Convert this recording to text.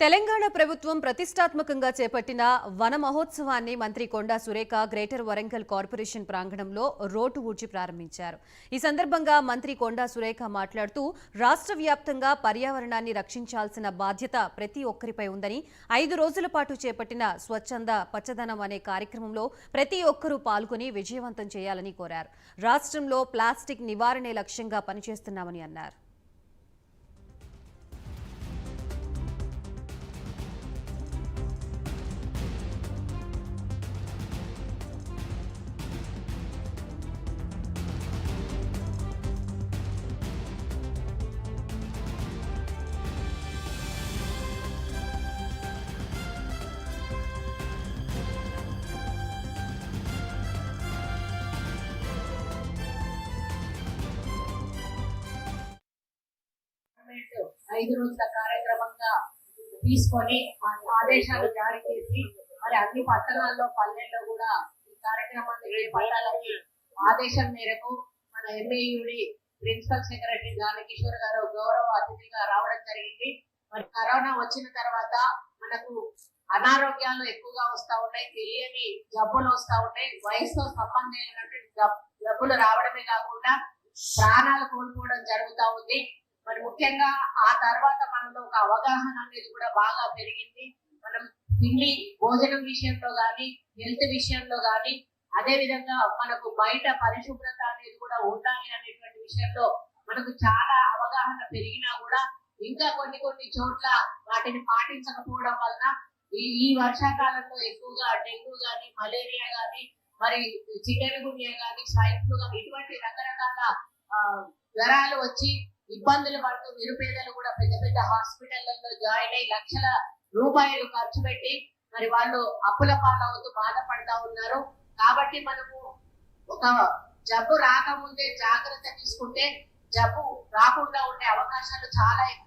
తెలంగాణ ప్రభుత్వం ప్రతిష్టాత్మకంగా చేపట్టిన వన మహోత్సవాన్ని మంత్రి కొండా సురేఖ గ్రేటర్ వరంగల్ కార్పొరేషన్ ప్రాంగణంలో రోడ్డు ఊడ్చి ప్రారంభించారు. ఈ సందర్భంగా మంత్రి కొండా సురేఖ మాట్లాడుతూ రాష్ట్ర వ్యాప్తంగా పర్యావరణాన్ని రక్షించాల్సిన బాధ్యత ప్రతి ఒక్కరిపై ఉందని 5 రోజుల పాటు చేపట్టిన స్వచ్ఛంద పచ్చదనం అనే కార్యక్రమంలో ప్రతి ఒక్కరూ పాల్గొని విజయవంతం చేయాలని కోరారు. రాష్ట్రంలో ప్లాస్టిక్ నివారణే లక్ష్యంగా పనిచేస్తున్నామని అన్నారు. ఐదు రోజుల కార్యక్రమంగా తీసుకొని ఆదేశాలు జారీ చేసి మరి అన్ని పట్టణాల్లో పల్లెల్లో కూడా ఈ కార్యక్రమాన్ని చేపట్టాలని ఆదేశం మేరకు మన ఎంఏయుడి ప్రిన్సిపల్ సెక్రటరీ గానకిషోర్ గారు గౌరవ అతిథిగా రావడం జరిగింది. మరి కరోనా వచ్చిన తర్వాత మనకు అనారోగ్యాలు ఎక్కువగా వస్తా ఉన్నాయి, తెలియని జబ్బులు వస్తా ఉన్నాయి. వయసుతో సంబంధం లేనటువంటి జబ్బులు రావడమే కాకుండా ప్రాణాలు కోల్పోవడం జరుగుతూ ఉంది. మరి ముఖ్యంగా ఆ తర్వాత మనలో ఒక అవగాహన అనేది కూడా బాగా పెరిగింది. మనం తిండి భోజనం విషయంలో గాని, హెల్త్ విషయంలో గాని, అదే విధంగా మనకు బయట పరిశుభ్రత అనేది కూడా ఉండాలి అనేటువంటి విషయంలో మనకు చాలా అవగాహన పెరిగినా కూడా ఇంకా కొన్ని చోట్ల వాటిని పాటించకపోవడం వలన ఈ వర్షాకాలంలో ఎక్కువగా డెంగ్యూ గాని, మలేరియా గాని, మరి చికెన్ గున్యా గాని, స్వైన్ ఫ్లూ గాని ఇటువంటి రకరకాల జ్వరాలు వచ్చి ఇబ్బందులు పడుతూ నిరుపేదలు కూడా పెద్ద పెద్ద హాస్పిటళ్లలో జాయిన్ అయ్యి లక్షల రూపాయలు ఖర్చు పెట్టి మరి వాళ్ళు అప్పుల పాలవుతూ బాధపడతా ఉన్నారు. కాబట్టి మనము ఒక జబ్బు రాకముందే జాగ్రత్త తీసుకుంటే జబ్బు రాకుండా ఉండే అవకాశాలు చాలా ఎక్కువ.